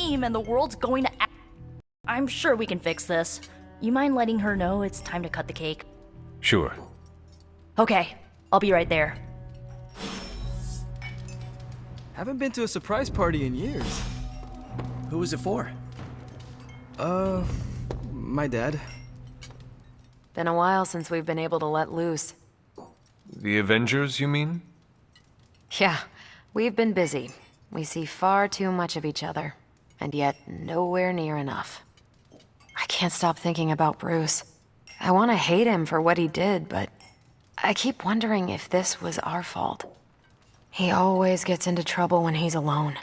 team and the world's going to I'm sure we can fix this. You mind letting her know it's time to cut the cake? Sure. Okay, I'll be right there. Haven't been to a surprise party in years. Who was it for? My dad. Been a while since we've been able to let loose. The Avengers, you mean? Yeah, we've been busy. We see far too much of each other, and yet nowhere near enough. I can't stop thinking about Bruce. I want to hate him for what he did, but I keep wondering if this was our fault. He always gets into trouble when he's alone.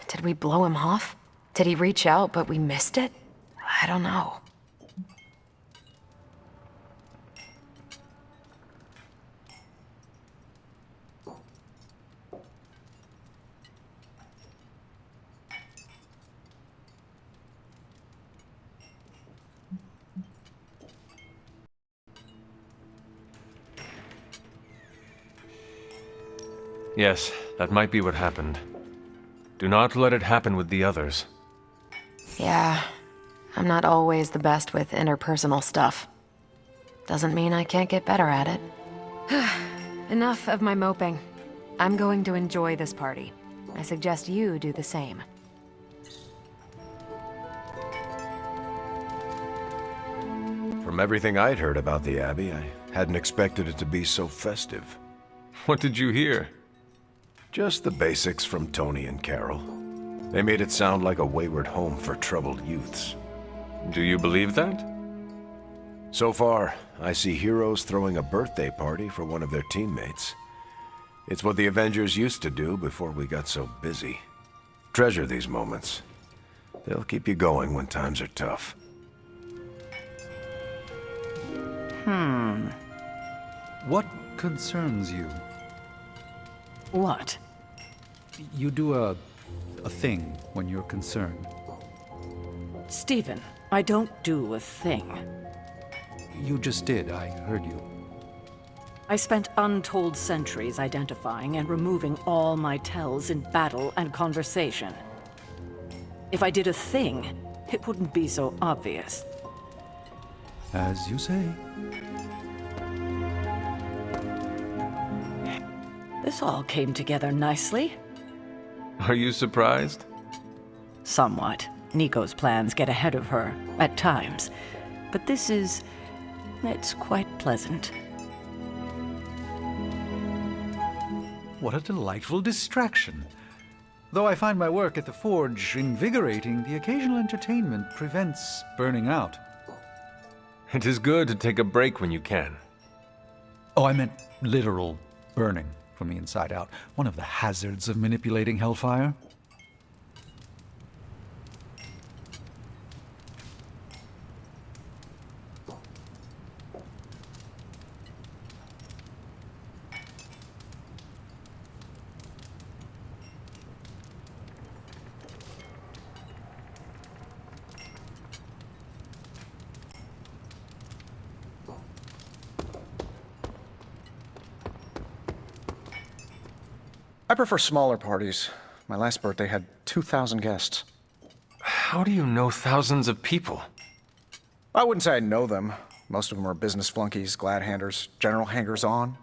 Did we blow him off? Did he reach out but we missed it? I don't know. Yes, that might be what happened. Do not let it happen with the others. Yeah, I'm not always the best with interpersonal stuff. Doesn't mean I can't get better at it. Enough of my moping. I'm going to enjoy this party. I suggest you do the same. From everything I'd heard about the Abbey, I hadn't expected it to be so festive. What did you hear? Just the basics from Tony and Carol. They made it sound like a wayward home for troubled youths. Do you believe that? So far, I see heroes throwing a birthday party for one of their teammates. It's what the Avengers used to do before we got so busy. Treasure these moments. They'll keep you going when times are tough. What concerns you? What? You do a thing when you're concerned. Stephen, I don't do a thing. You just did, I heard you. I spent untold centuries identifying and removing all my tells in battle and conversation. If I did a thing, it wouldn't be so obvious. As you say. This all came together nicely. Are you surprised? Somewhat. Nico's plans get ahead of her, at times. But it's quite pleasant. What a delightful distraction. Though I find my work at the Forge invigorating, the occasional entertainment prevents burning out. It is good to take a break when you can. Oh, I meant literal burning from the inside out. One of the hazards of manipulating Hellfire. I prefer smaller parties. My last birthday had 2,000 guests. How do you know thousands of people? I wouldn't say I know them. Most of them are business flunkies, glad-handers, general hangers-on.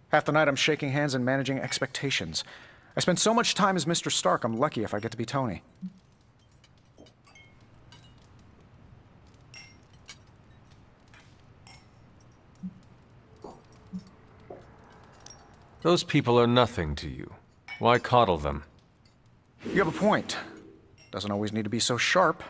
Half the night I'm shaking hands and managing expectations. I spend so much time as Mr. Stark, I'm lucky if I get to be Tony. Those people are nothing to you. Why coddle them? You have a point. Doesn't always need to be so sharp.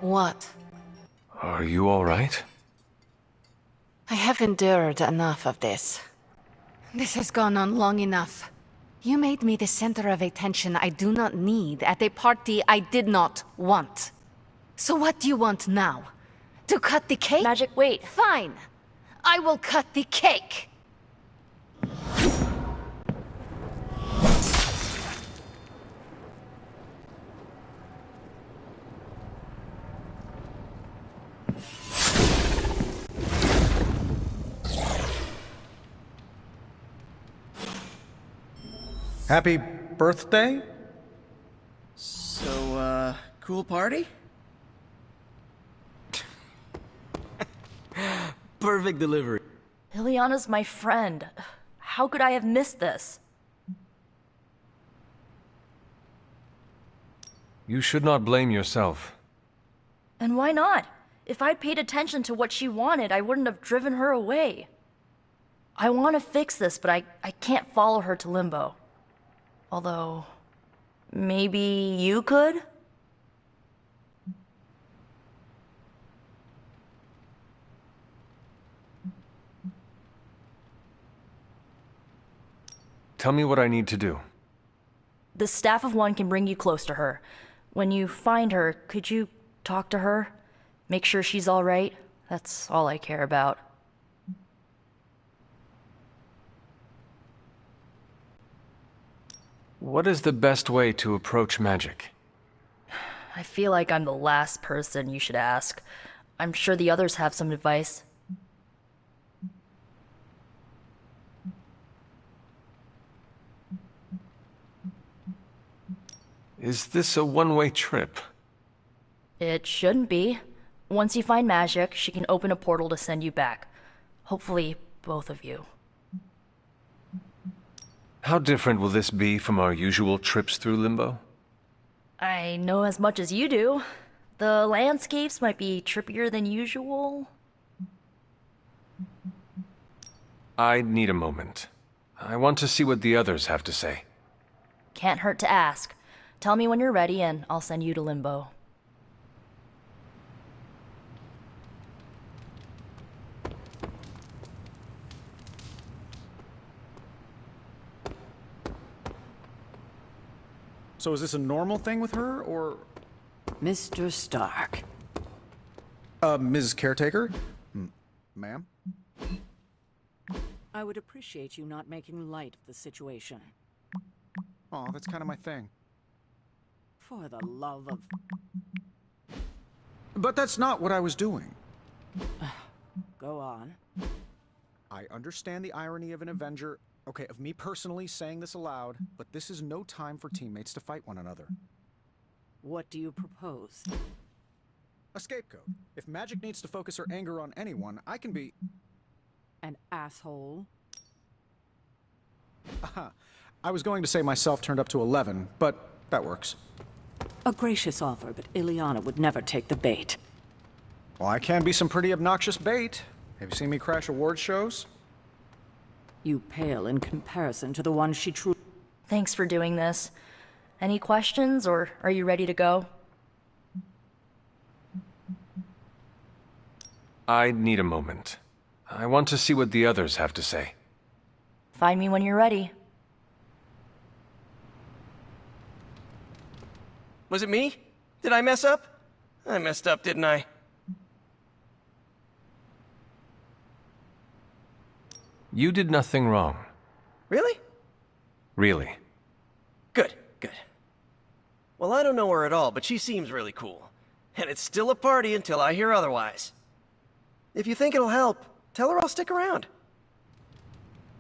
What? Are you all right? I have endured enough of this. This has gone on long enough. You made me the center of attention I do not need at a party I did not want. So what do you want now? To cut the cake? Magic, wait. Fine. I will cut the cake. Happy birthday? So, cool party? Perfect delivery. Ileana's my friend. How could I have missed this? You should not blame yourself. And why not? If I'd paid attention to what she wanted, I wouldn't have driven her away. I want to fix this, but I can't follow her to Limbo. Although, maybe you could? Tell me what I need to do. The staff of one can bring you close to her. When you find her, could you talk to her? Make sure she's all right? That's all I care about. What is the best way to approach magic? I feel like I'm the last person you should ask. I'm sure the others have some advice. Is this a one-way trip? It shouldn't be. Once you find magic, she can open a portal to send you back. Hopefully, both of you. How different will this be from our usual trips through Limbo? I know as much as you do. The landscapes might be trippier than usual. I need a moment. I want to see what the others have to say. Can't hurt to ask. Tell me when you're ready and I'll send you to Limbo. So is this a normal thing with her, or... Mr. Stark. Ms. Caretaker? Ma'am? I would appreciate you not making light of the situation. Oh, that's kind of my thing. For the love of... But that's not what I was doing. Go on. I understand the irony of an Avenger, okay, of me personally saying this aloud, but this is no time for teammates to fight one another. What do you propose? A scapegoat. If magic needs to focus her anger on anyone, I can be... An asshole? Aha. I was going to say myself turned up to 11, but that works. A gracious offer, but Ileana would never take the bait. Well, I can be some pretty obnoxious bait. Have you seen me crash award shows? You pale in comparison to the one she truly... Thanks for doing this. Any questions, or are you ready to go? I need a moment. I want to see what the others have to say. Find me when you're ready. Was it me? Did I mess up? I messed up, didn't I? You did nothing wrong. Really? Really. Good, good. Well, I don't know her at all, but she seems really cool. And it's still a party until I hear otherwise. If you think it'll help, tell her I'll stick around.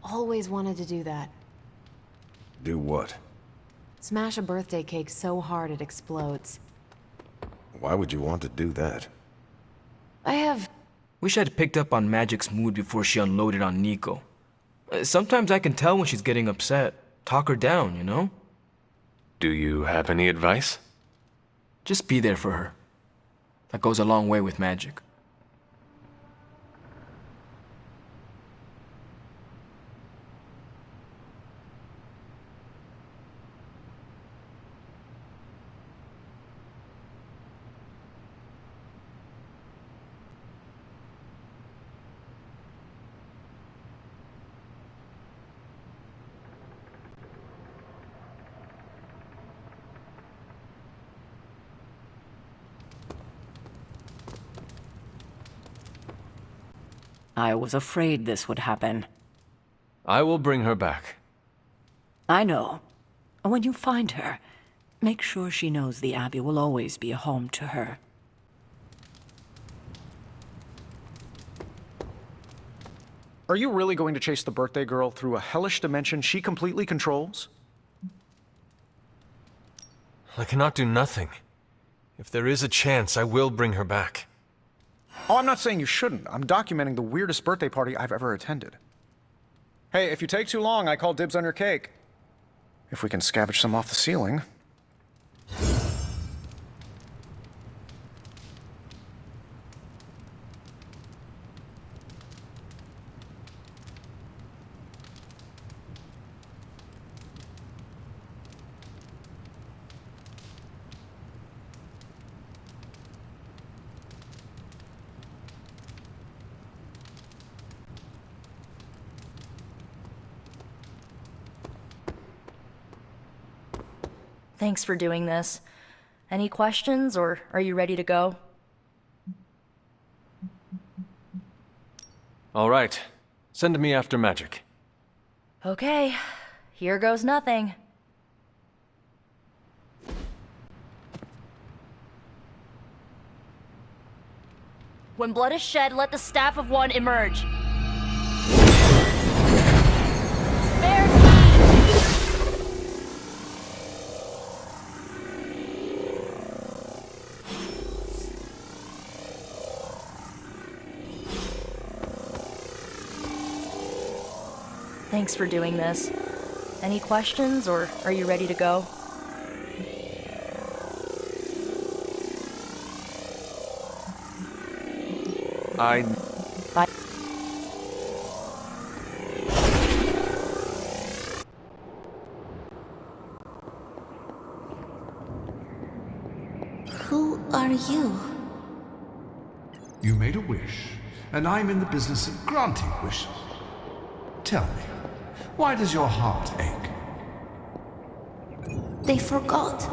Always wanted to do that. Do what? Smash a birthday cake so hard it explodes. Why would you want to do that? I have... Wish I'd picked up on Magic's mood before she unloaded on Nico. Sometimes I can tell when she's getting upset. Talk her down, you know? Do you have any advice? Just be there for her. That goes a long way with Magic. I was afraid this would happen. I will bring her back. I know. When you find her, make sure she knows the Abbey will always be a home to her. Are you really going to chase the birthday girl through a hellish dimension she completely controls? I cannot do nothing. If there is a chance, I will bring her back. Oh, I'm not saying you shouldn't. I'm documenting the weirdest birthday party I've ever attended. Hey, if you take too long, I call dibs on your cake. If we can scavenge some off the ceiling. Thanks for doing this. Any questions, or are you ready to go? All right. Send me after magic. Okay, here goes nothing. When blood is shed, let the staff of one emerge. Spare key! Thanks for doing this. Any questions, or are you ready to go? Bye. Who are you? You made a wish, and I'm in the business of granting wishes. Tell me, why does your heart ache? They forgot.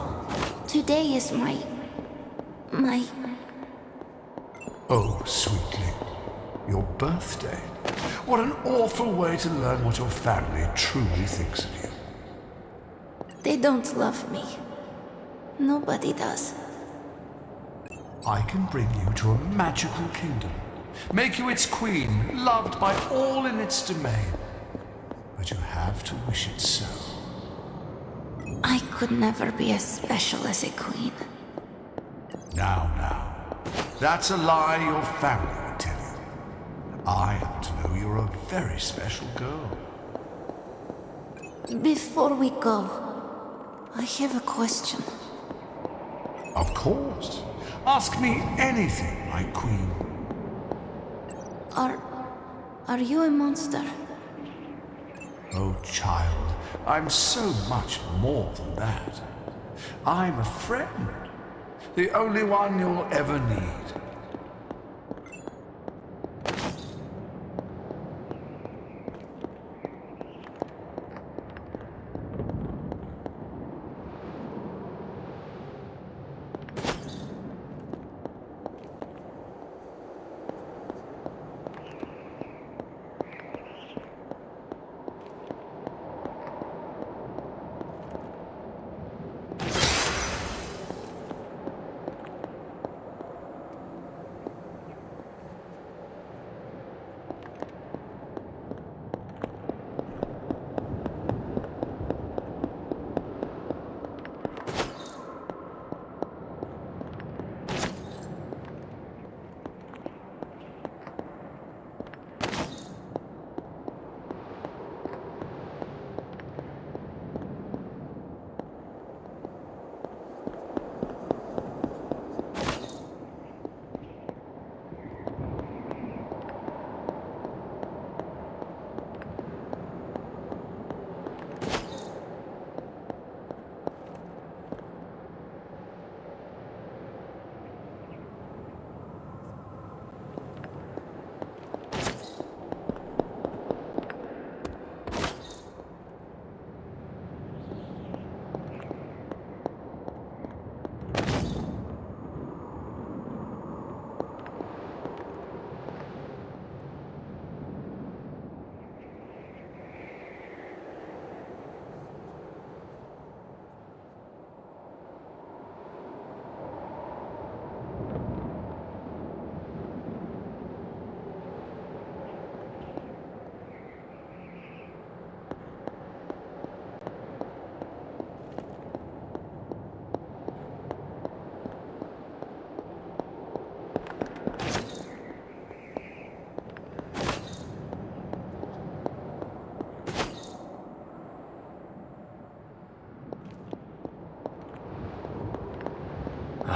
Today is my... Oh, sweetling, your birthday. What an awful way to learn what your family truly thinks of you. They don't love me. Nobody does. I can bring you to a magical kingdom, make you its queen, loved by all in its domain. But you have to wish it so. I could never be as special as a queen. Now. That's a lie your family would tell you. I happen to know you're a very special girl. Before we go, I have a question. Of course. Ask me anything, my queen. Are you a monster? Oh, child, I'm so much more than that. I'm a friend. The only one you'll ever need.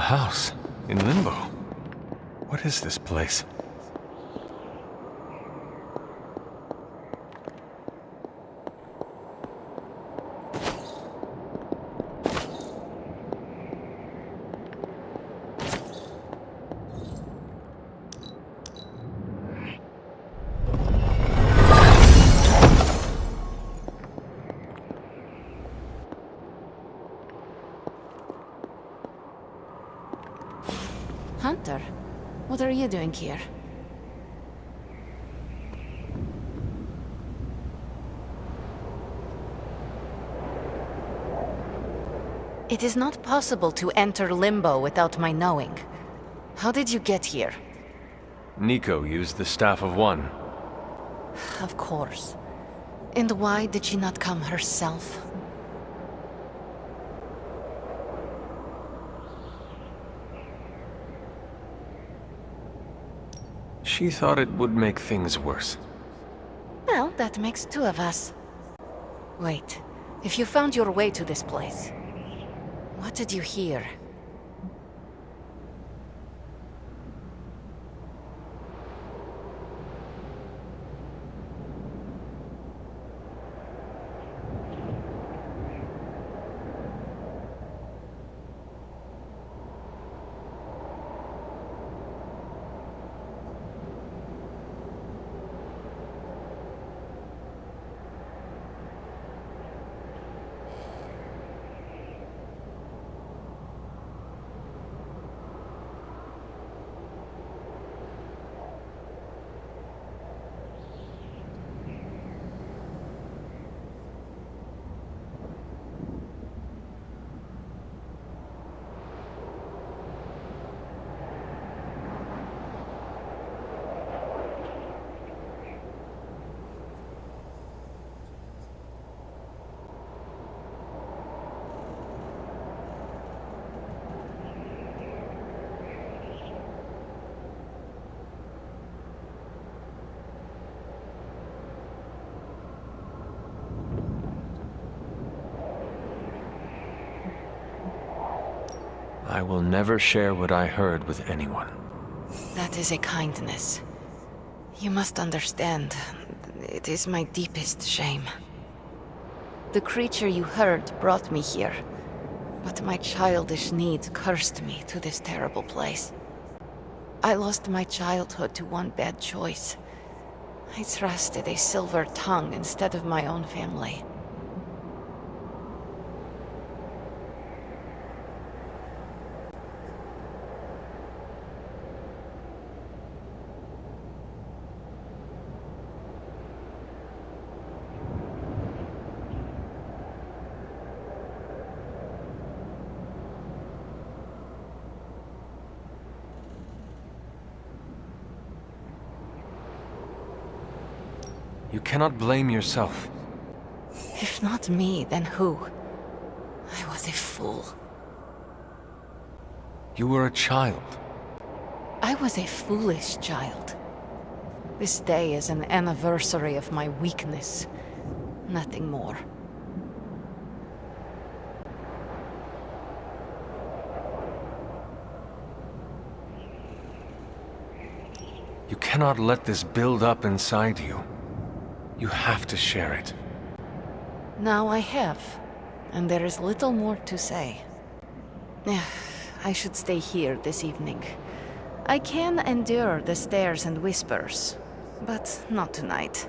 house in Limbo. What is this place? Hunter, what are you doing here? It is not possible to enter Limbo without my knowing. How did you get here? Nico used the Staff of One. Of course. And why did she not come herself? She thought it would make things worse. Well, that makes two of us. Wait, if you found your way to this place, what did you hear? I will never share what I heard with anyone. That is a kindness. You must understand, it is my deepest shame. The creature you heard brought me here, but my childish needs cursed me to this terrible place. I lost my childhood to one bad choice. I trusted a silver tongue instead of my own family. You cannot blame yourself. If not me, then who? I was a fool. You were a child. I was a foolish child. This day is an anniversary of my weakness. Nothing more. You cannot let this build up inside you. You have to share it. Now I have, and there is little more to say. I should stay here this evening. I can endure the stares and whispers, but not tonight.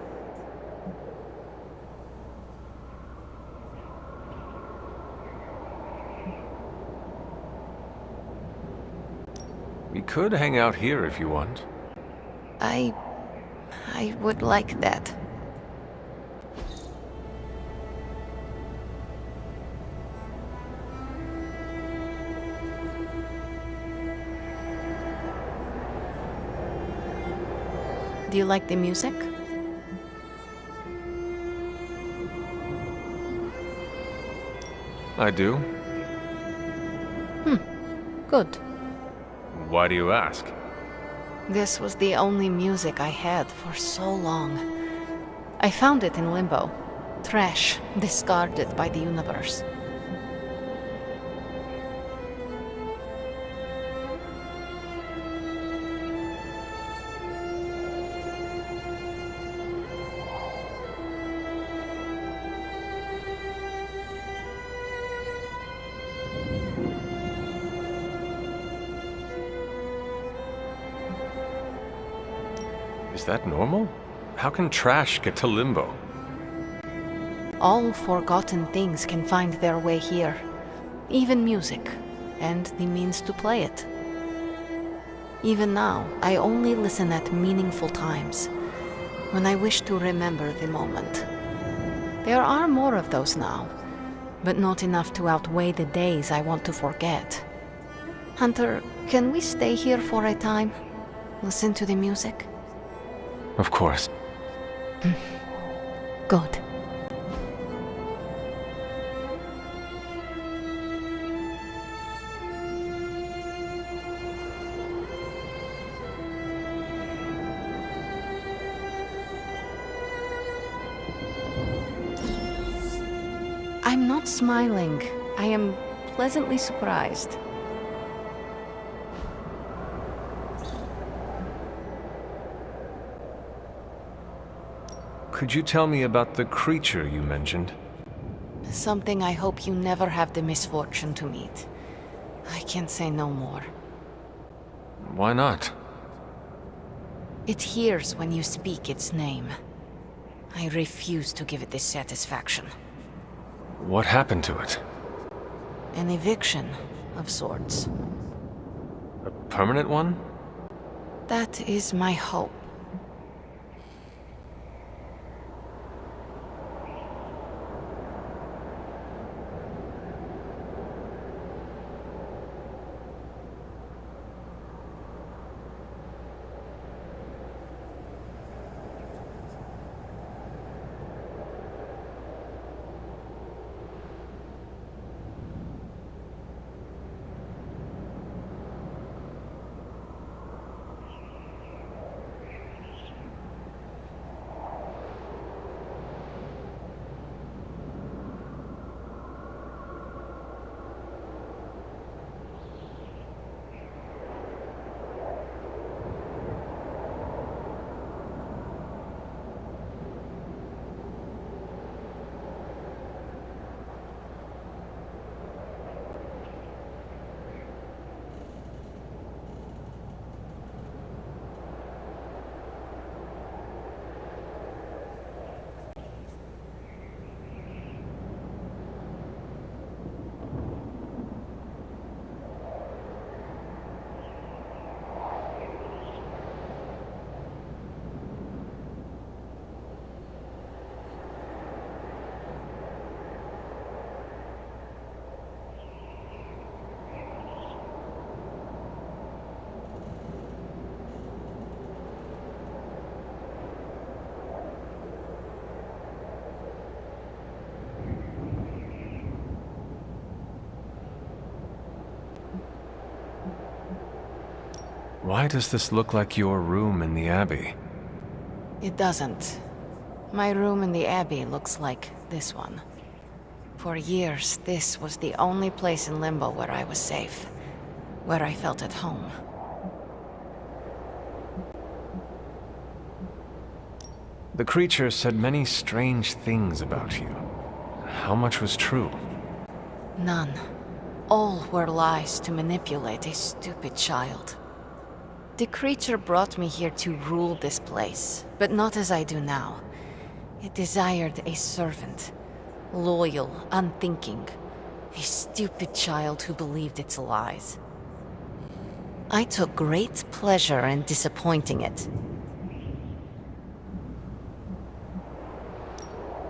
We could hang out here if you want. I would like that. Do you like the music? I do. Good. Why do you ask? This was the only music I had for so long. I found it in Limbo. Trash, discarded by the universe. Is that normal? How can trash get to Limbo? All forgotten things can find their way here. Even music, and the means to play it. Even now, I only listen at meaningful times, when I wish to remember the moment. There are more of those now, but not enough to outweigh the days I want to forget. Hunter, can we stay here for a time? Listen to the music? Of course. Good. I'm not smiling. I am pleasantly surprised. Could you tell me about the creature you mentioned? Something I hope you never have the misfortune to meet. I can't say no more. Why not? It hears when you speak its name. I refuse to give it this satisfaction. What happened to it? An eviction of sorts. A permanent one? That is my hope. Why does this look like your room in the Abbey? It doesn't. My room in the Abbey looks like this one. For years, this was the only place in Limbo where I was safe. Where I felt at home. The creature said many strange things about you. How much was true? None. All were lies to manipulate a stupid child. The creature brought me here to rule this place, but not as I do now. It desired a servant. Loyal, unthinking. A stupid child who believed its lies. I took great pleasure in disappointing it.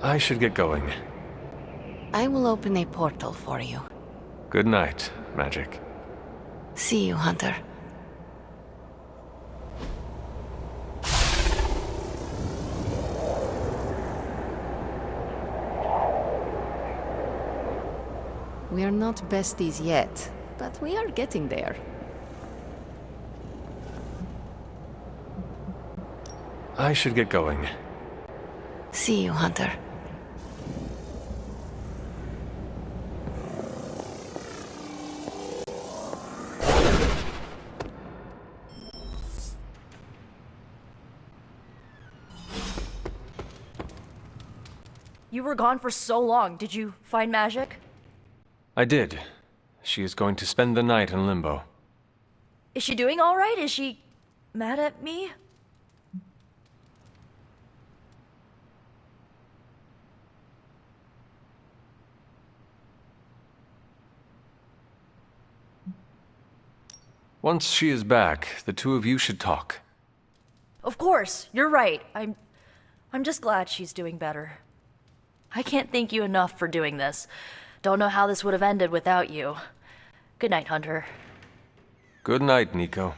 I should get going. I will open a portal for you. Good night, Magic. See you, Hunter. We're not besties yet, but we are getting there. I should get going. See you, Hunter. You were gone for so long. Did you find Magic? I did. She is going to spend the night in Limbo. Is she doing all right? Is she mad at me? Once she is back, the two of you should talk. Of course, you're right. I'm just glad she's doing better. I can't thank you enough for doing this. Don't know how this would have ended without you. Good night, Hunter. Good night, Nico.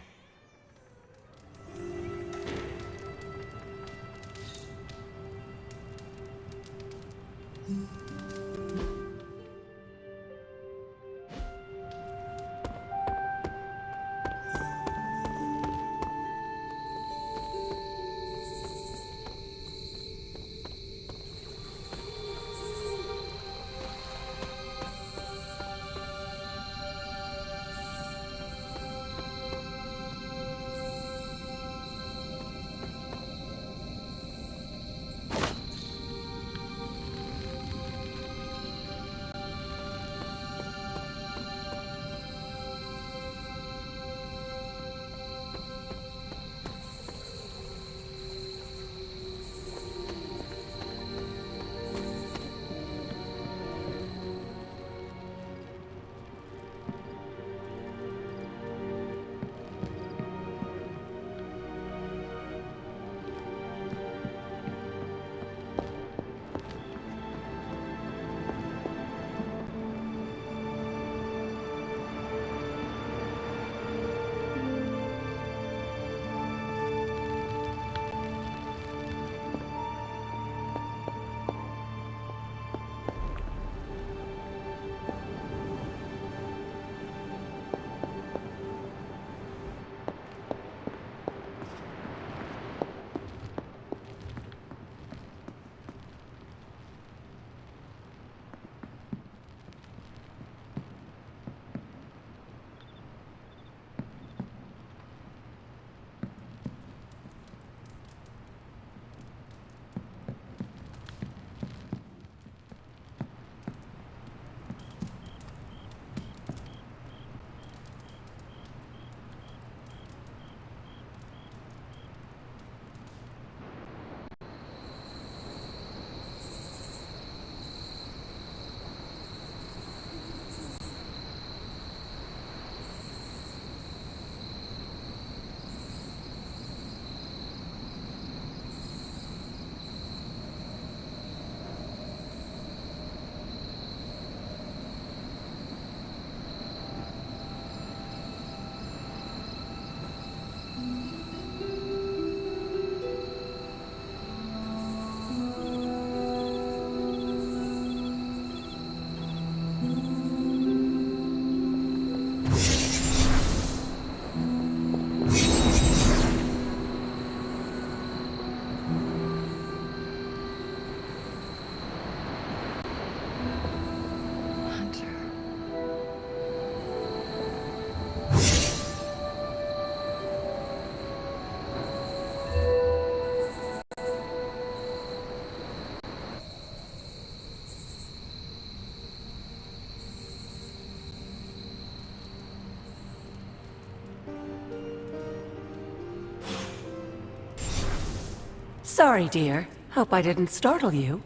Sorry, dear. Hope I didn't startle you.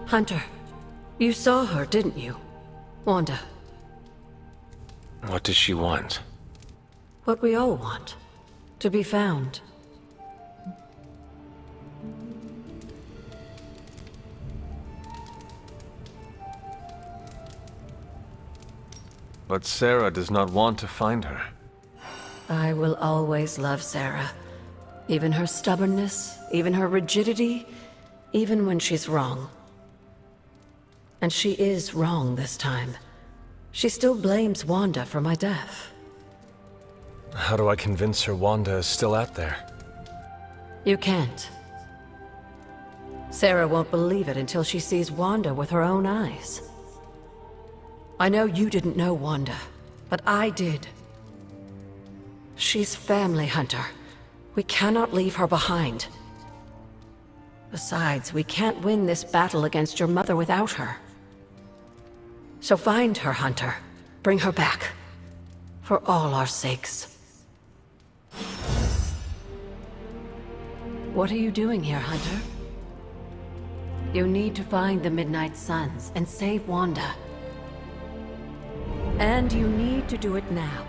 Hunter, you saw her, didn't you? Wanda. What does she want? What we all want. To be found. But Sarah does not want to find her. I will always love Sarah. Even her stubbornness, even her rigidity, even when she's wrong. And she is wrong this time. She still blames Wanda for my death. How do I convince her Wanda is still out there? You can't. Sarah won't believe it until she sees Wanda with her own eyes. I know you didn't know Wanda, but I did. She's family, Hunter. We cannot leave her behind. Besides, we can't win this battle against your mother without her. So find her, Hunter. Bring her back. For all our sakes. What are you doing here, Hunter? You need to find the Midnight Suns and save Wanda. And you need to do it now.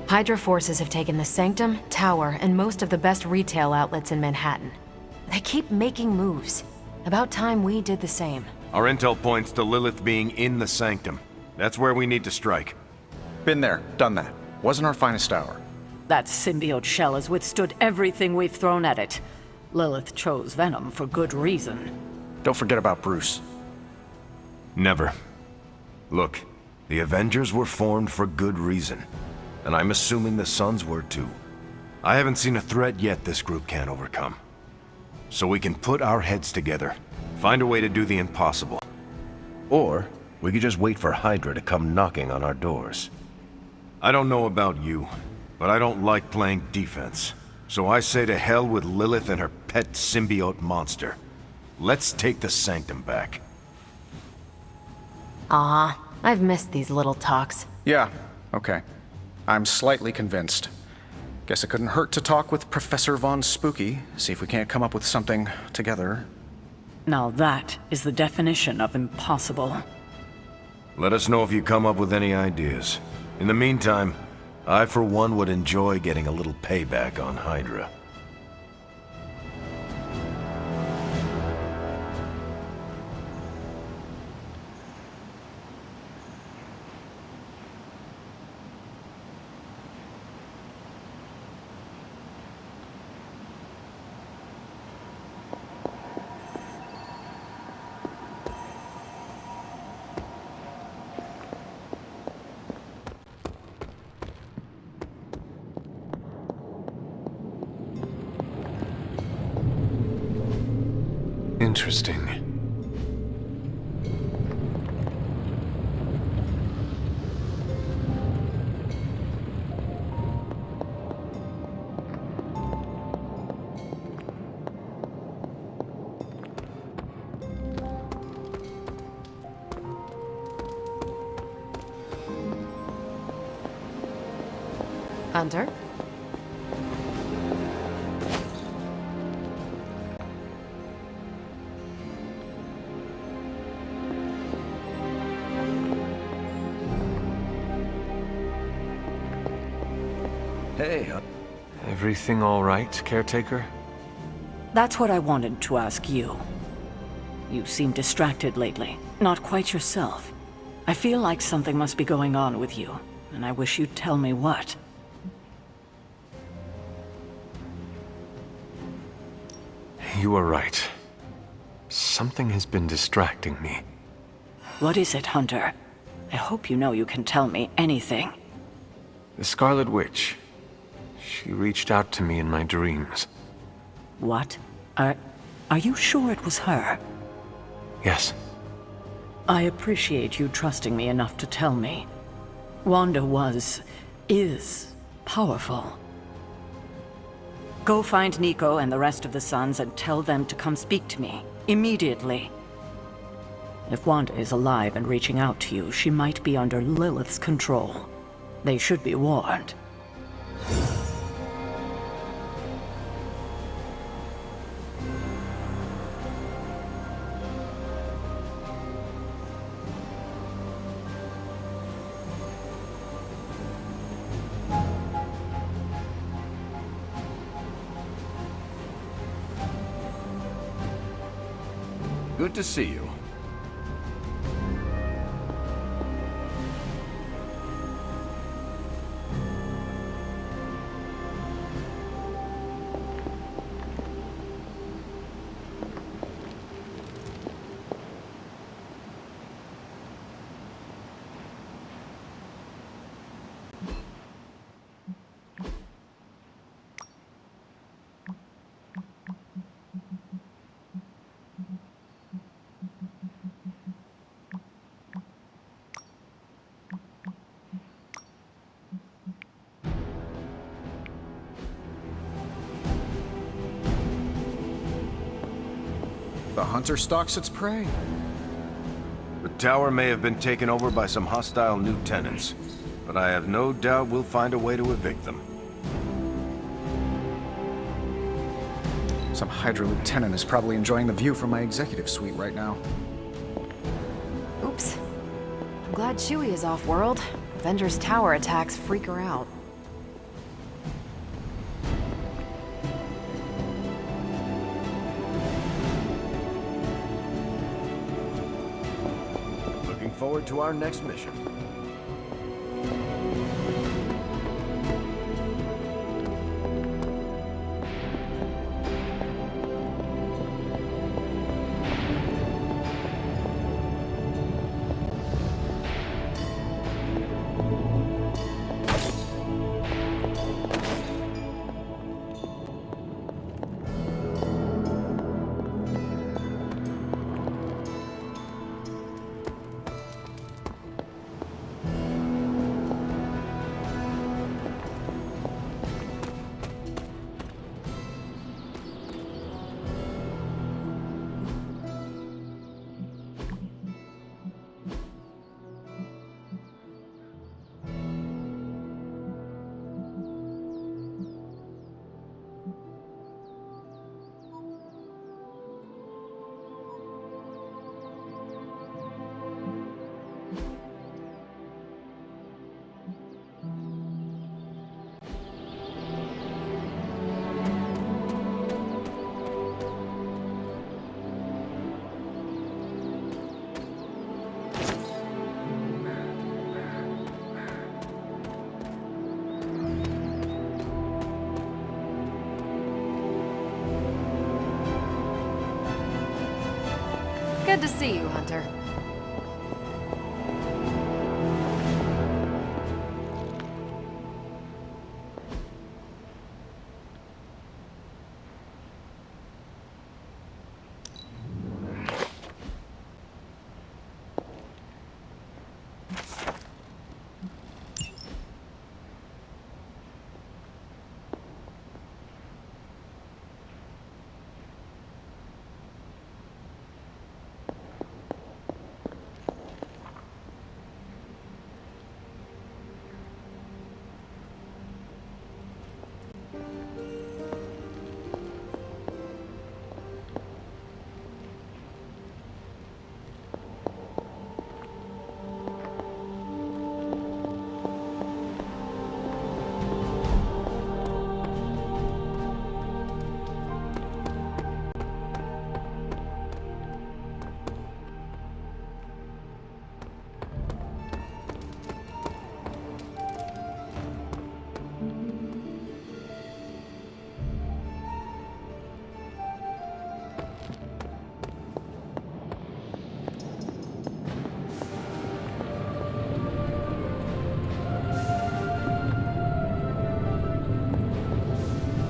Hydra forces have taken the Sanctum, Tower, and most of the best retail outlets in Manhattan. They keep making moves. About time we did the same. Our intel points to Lilith being in the Sanctum. That's where we need to strike. Been there, done that. Wasn't our finest hour. That symbiote shell has withstood everything we've thrown at it. Lilith chose Venom for good reason. Don't forget about Bruce. Never. Look, the Avengers were formed for good reason. And I'm assuming the Suns were too. I haven't seen a threat yet this group can't overcome. So we can put our heads together, find a way to do the impossible. Or we could just wait for Hydra to come knocking on our doors. I don't know about you, but I don't like playing defense. So I say to hell with Lilith and her pet symbiote monster. Let's take the Sanctum back. I've missed these little talks. Yeah, okay. I'm slightly convinced. Guess it couldn't hurt to talk with Professor Von Spooky, see if we can't come up with something together. Now that is the definition of impossible. Let us know if you come up with any ideas. In the meantime, I for one would enjoy getting a little payback on Hydra. Interesting. Hunter? Hey, Everything all right, caretaker? That's what I wanted to ask you. You seem distracted lately, not quite yourself. I feel like something must be going on with you, and I wish you'd tell me what. You are right. Something has been distracting me. What is it, Hunter? I hope you know you can tell me anything. The Scarlet Witch. She reached out to me in my dreams. What? Are you sure it was her? Yes. I appreciate you trusting me enough to tell me. Wanda is powerful. Go find Nico and the rest of the Sons and tell them to come speak to me, immediately. If Wanda is alive and reaching out to you, she might be under Lilith's control. They should be warned. Good to see you. The hunter stalks its prey. The tower may have been taken over by some hostile new tenants, but I have no doubt we'll find a way to evict them. Some Hydra lieutenant is probably enjoying the view from my executive suite right now. Oops. I'm glad Chewie is off-world. Avengers Tower attacks freak her out. Looking forward to our next mission. Good to see you, Hunter.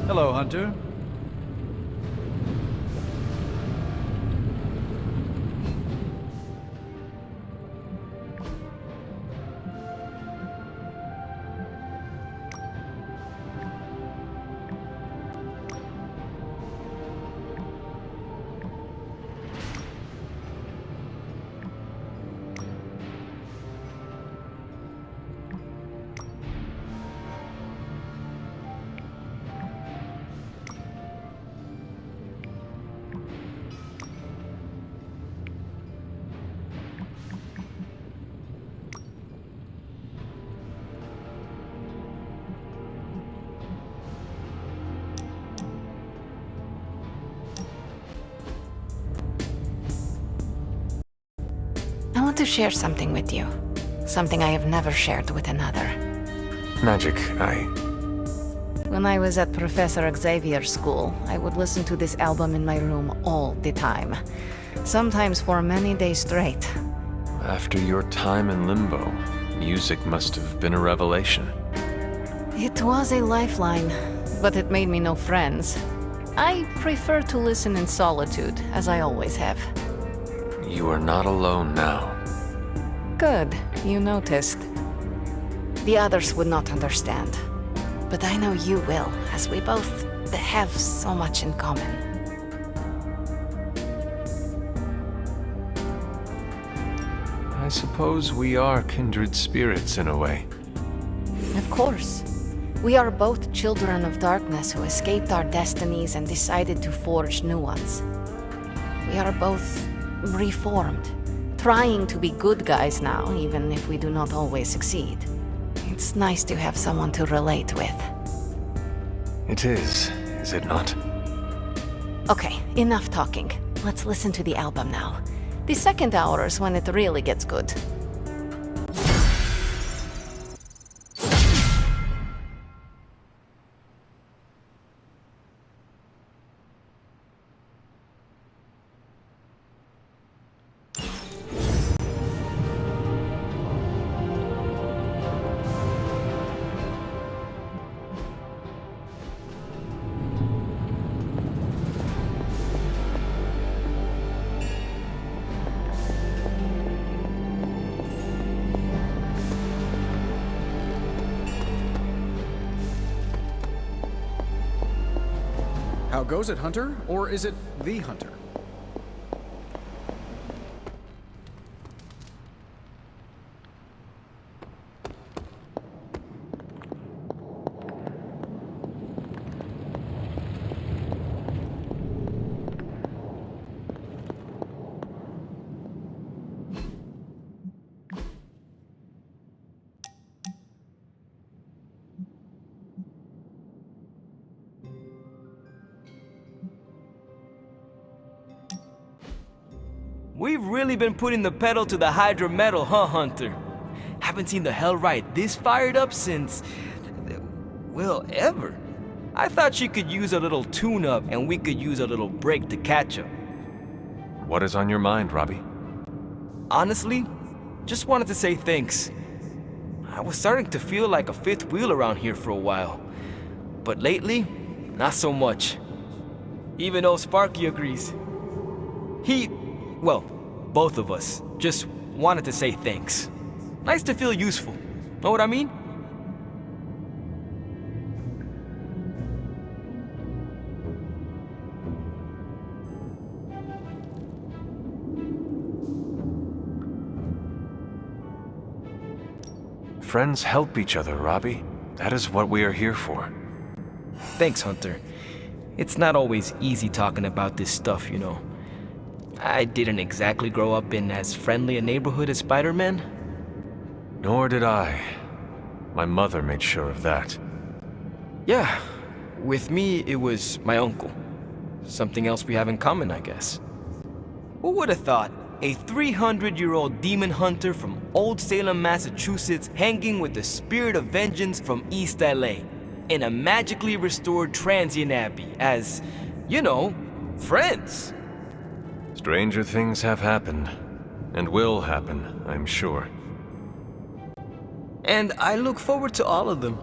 Hello, Hunter. to share something with you. Something I have never shared with another. Magic, When I was at Professor Xavier's school, I would listen to this album in my room all the time. Sometimes for many days straight. After your time in limbo, music must have been a revelation. It was a lifeline, but it made me no friends. I prefer to listen in solitude, as I always have. You are not alone now. Good, you noticed. The others would not understand. But I know you will, as we both have so much in common. I suppose we are kindred spirits in a way. Of course. We are both children of darkness who escaped our destinies and decided to forge new ones. We are both reformed, trying to be good guys now, even if we do not always succeed. It's nice to have someone to relate with. It is it not? Okay, enough talking. Let's listen to the album now. The second hour is when it really gets good. How goes it, Hunter? Or is it the Hunter? We've really been putting the pedal to the Hydra metal, huh, Hunter? Haven't seen the Hellride this fired up since... well, ever. I thought she could use a little tune-up and we could use a little break to catch up. What is on your mind, Robbie? Honestly, just wanted to say thanks. I was starting to feel like a fifth wheel around here for a while. But lately, not so much. Even old Sparky agrees. Well, both of us just wanted to say thanks. Nice to feel useful. Know what I mean? Friends help each other, Robbie. That is what we are here for. Thanks, Hunter. It's not always easy talking about this stuff, you know. I didn't exactly grow up in as friendly a neighborhood as Spider-Man. Nor did I. My mother made sure of that. Yeah, with me it was my uncle. Something else we have in common, I guess. Who would have thought a 300-year-old demon hunter from Old Salem, Massachusetts hanging with the spirit of vengeance from East LA in a magically restored transient abbey as, you know, friends? Stranger things have happened, and will happen, I'm sure. And I look forward to all of them.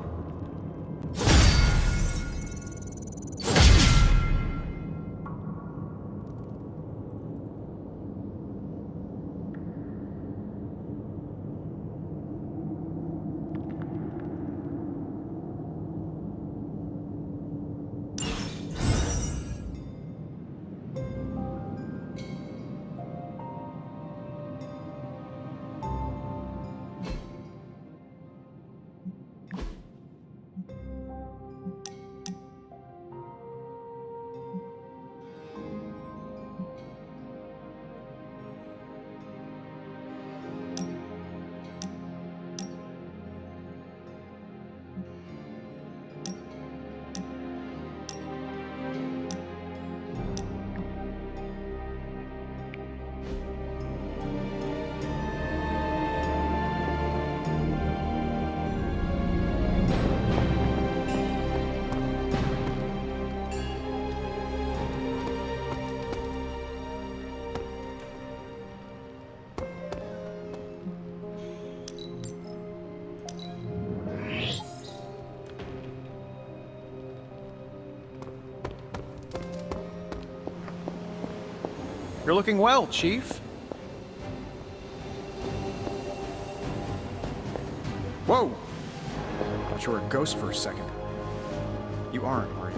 You're looking well, Chief. Whoa! Thought you were a ghost for a second. You aren't, are you?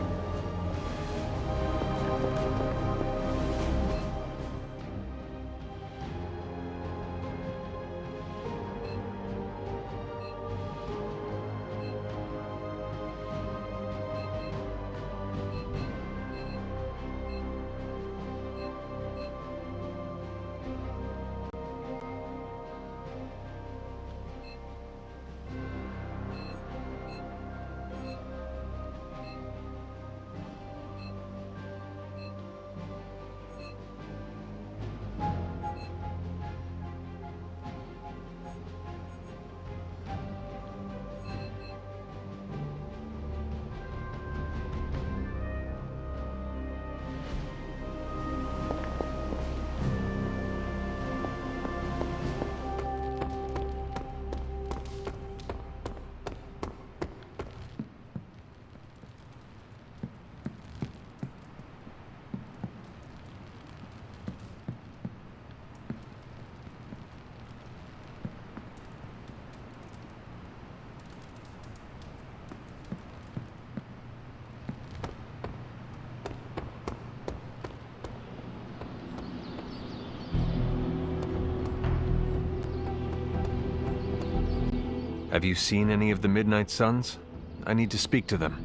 Have you seen any of the Midnight Suns? I need to speak to them.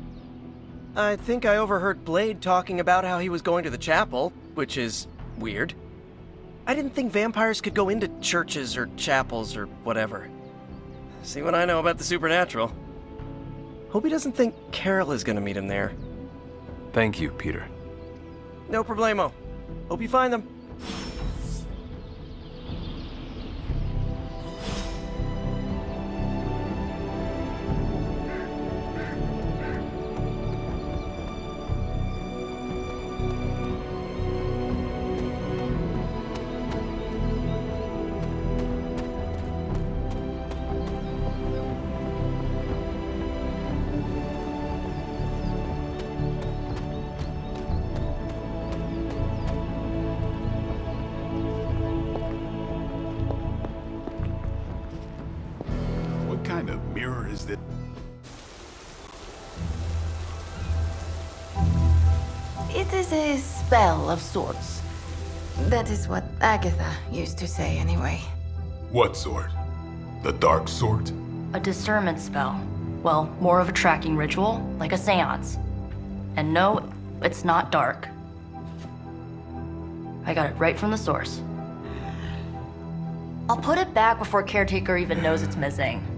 I think I overheard Blade talking about how he was going to the chapel, which is weird. I didn't think vampires could go into churches or chapels or whatever. See what I know about the supernatural. Hope he doesn't think Carol is gonna meet him there. Thank you, Peter. No problemo. Hope you find them. What kind of mirror is this? It is a spell of sorts. That is what Agatha used to say anyway. What sort? The dark sort? A discernment spell. Well, more of a tracking ritual, like a seance. And no, it's not dark. I got it right from the source. I'll put it back before Caretaker even knows it's missing.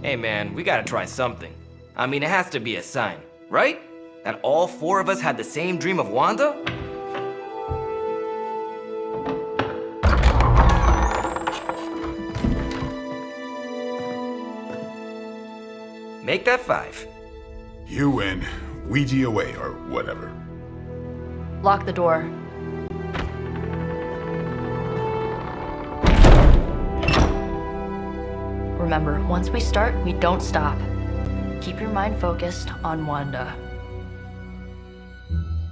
Hey man, we gotta try something. I mean, it has to be a sign, right? That all four of us had the same dream of Wanda? Make that 5. You win. Ouija away, or whatever. Lock the door. Remember, once we start, we don't stop. Keep your mind focused on Wanda.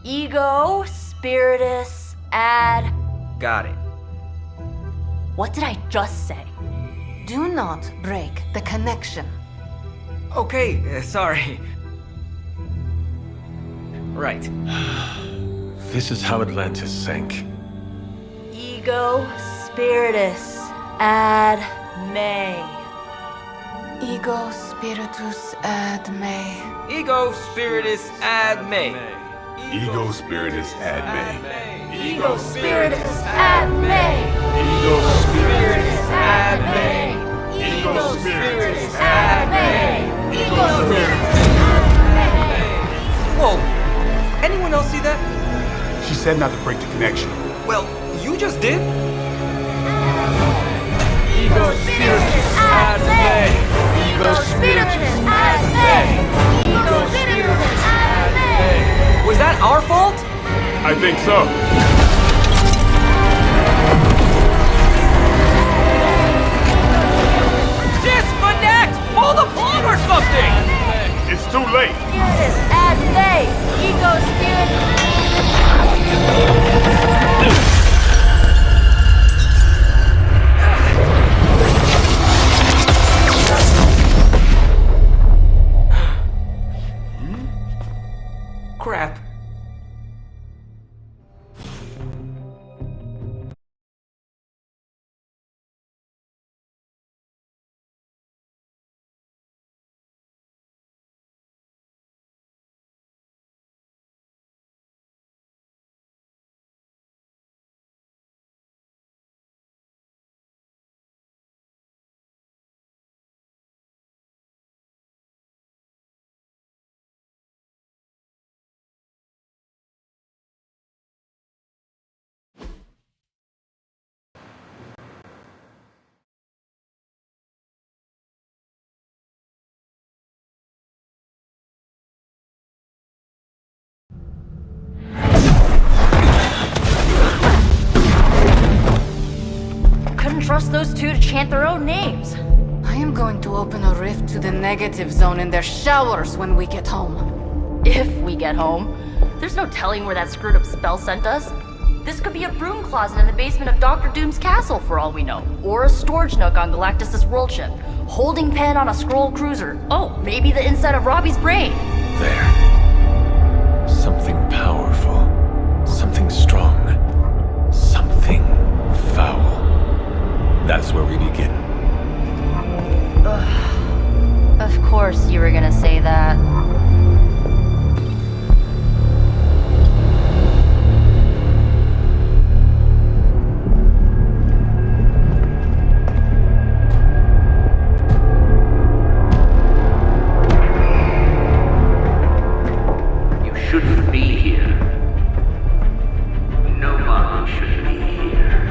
Ego, spiritus, ad. Got it. What did I just say? Do not break the connection. Okay, sorry. Right. This is how Atlantis sank. Ego, spiritus, ad, me. Ego spiritus ad me. Ego spiritus ad me. Ego spiritus ad me. Ego, spiritus, ad me. Ego spiritus ad me. Ego spiritus ad me. Ego, spiritus, Whoa! Anyone else see that? She said not to break the connection. Well, you just did. Ego, spiritus, ad me. Ego, spiritus, ad me. Ego, spiritus, ad me. Was that our fault? I think so. Disconnect! Pull the plug or something! It's too late. Spiritus, ad me. Ego, spiritus. trust those two to chant their own names. I am going to open a rift to the negative zone in their showers when we get home. If we get home. There's no telling where that screwed up spell sent us. This could be a broom closet in the basement of Dr. Doom's castle for all we know. Or a storage nook on Galactus' world ship. Holding pen on a scroll cruiser. Oh, maybe the inside of Robbie's brain. There. Something powerful. Something strong. Something foul. That's where we begin. Of course you were gonna say that. Shouldn't be here. Nobody should be here.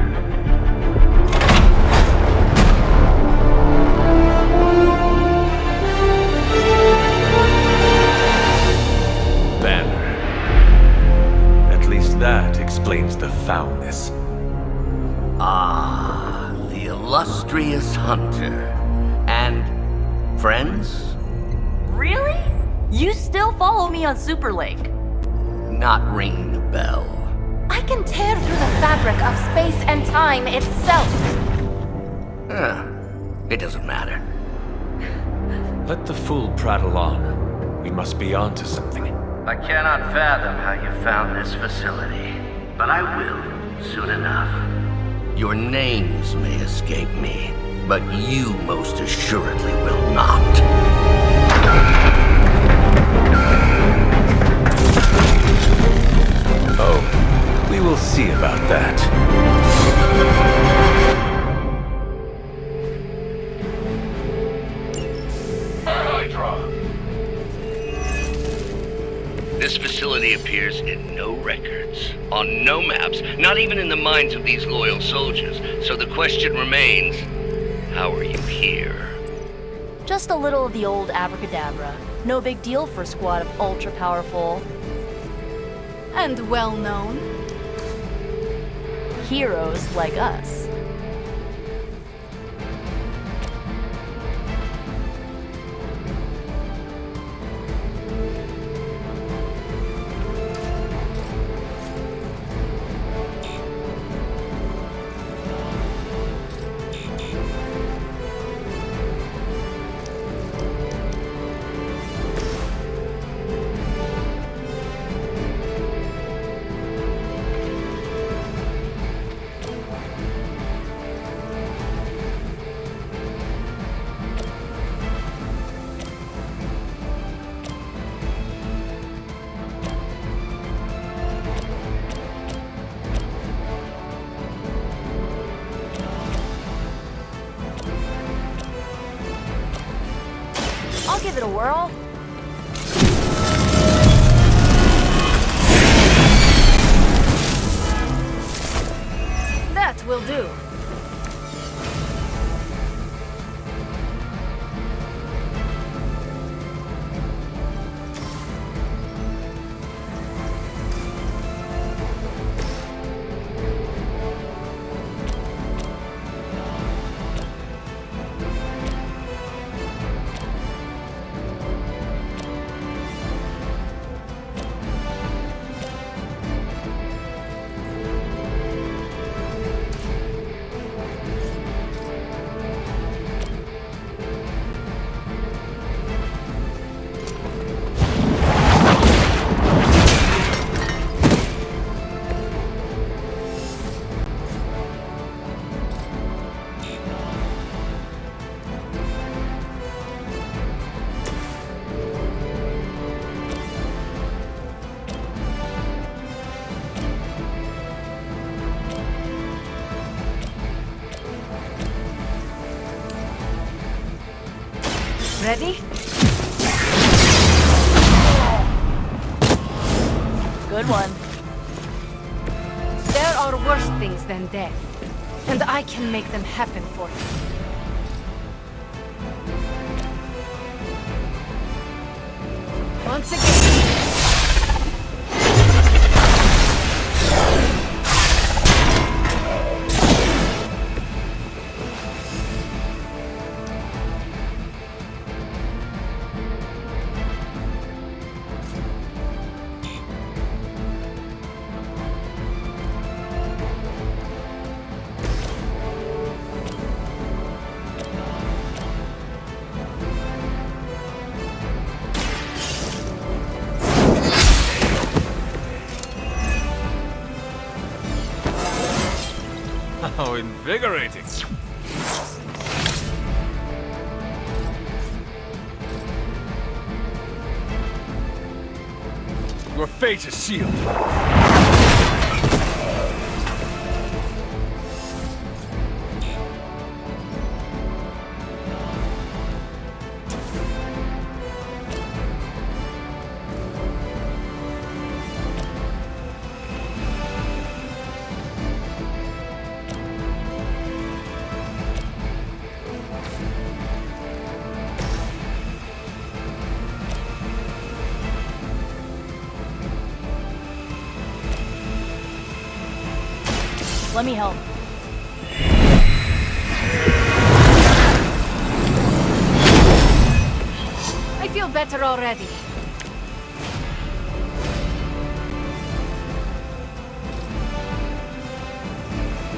Banner. At least that explains the foulness. Ah, the illustrious hunter. And friends? Really? You still follow me on Super Lake? Not ringing the bell. I can tear through the fabric of space and time itself. It doesn't matter. Let the fool prattle on. We must be onto something. I cannot fathom how you found this facility, but I will soon enough. Your names may escape me, but you most assuredly will not. Oh, we will see about that. This facility appears in no records, on no maps, not even in the minds of these loyal soldiers. So the question remains, how are you here? Just a little of the old abracadabra. No big deal for a squad of ultra-powerful... And well-known. heroes like us. I'll give it a whirl. That will do. Ready? Good one. There are worse things than death, and I can make them happen for you. Once again. How invigorating. Your fate is sealed. Let me help. I feel better already.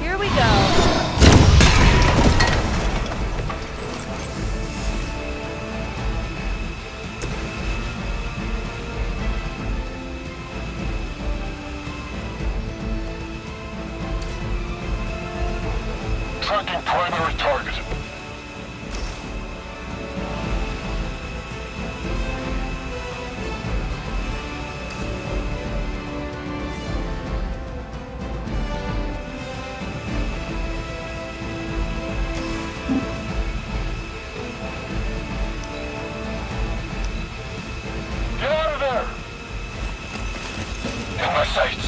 Here we go. Tracking primary target. Get out of there! In my sights.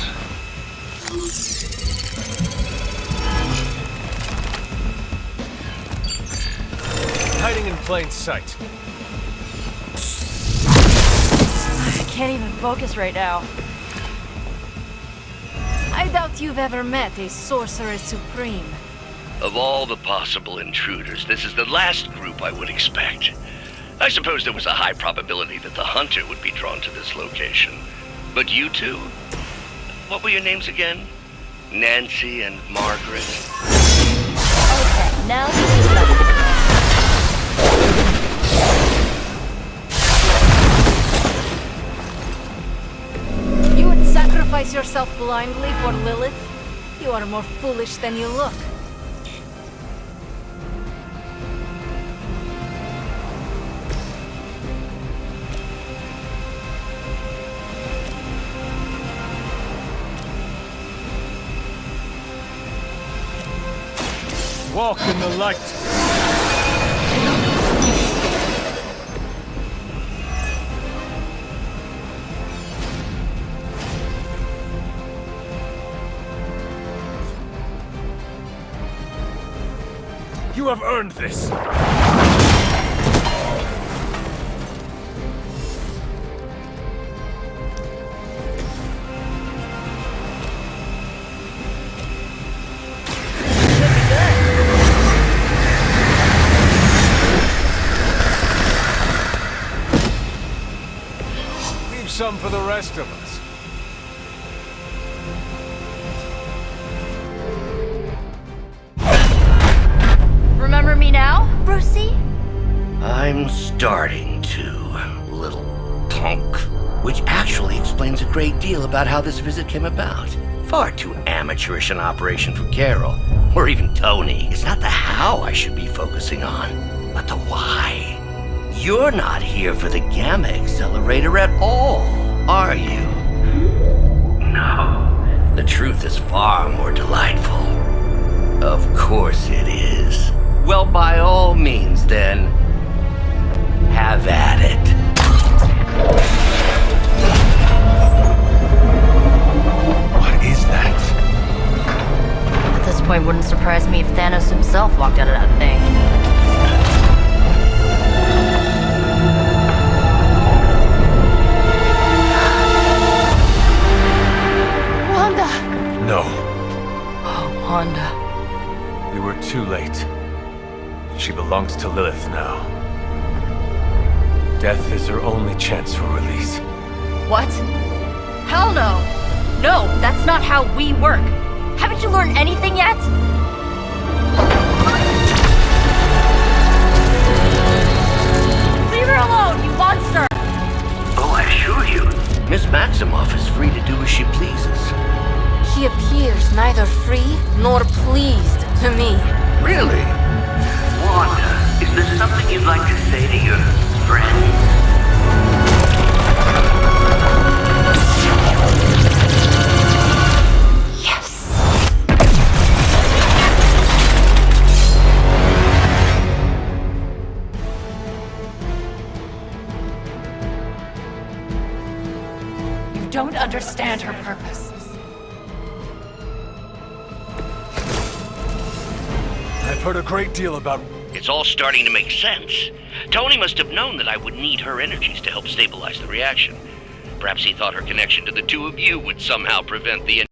Hiding in plain sight. I can't even focus right now. I doubt you've ever met a Sorcerer Supreme. Of all the possible intruders, this is the last group I would expect. I suppose there was a high probability that the hunter would be drawn to this location. But you two? What were your names again? Nancy and Margaret? Okay, now this is better. You would sacrifice yourself blindly for Lilith? You are more foolish than you look. Walk in the light. You have earned this. Some for the rest of us. Remember me now, Brucey? I'm starting to, little punk. Which actually explains a great deal about how this visit came about. Far too amateurish an operation for Carol, or even Tony. It's not the how I should be focusing on, but the why. You're not here for the Gamma Accelerator at all, are you? No. The truth is far more delightful. Of course it is. Well, by all means, then, have at it. What is that? At this point, wouldn't surprise me if Thanos himself walked out of that thing. No. Oh, Wanda. We were too late. She belongs to Lilith now. Death is her only chance for release. What? Hell no! No, that's not how we work. Haven't you learned anything yet? Leave her alone, you monster! Oh, I assure you, Miss Maximoff is free to do as she pleases. He appears neither free nor pleased, to me. Really? Wanda, is there something you'd like to say to your friends? You don't understand her purpose. I've heard a great deal about... It's all starting to make sense. Tony must have known that I would need her energies to help stabilize the reaction. Perhaps he thought her connection to the two of you would somehow prevent the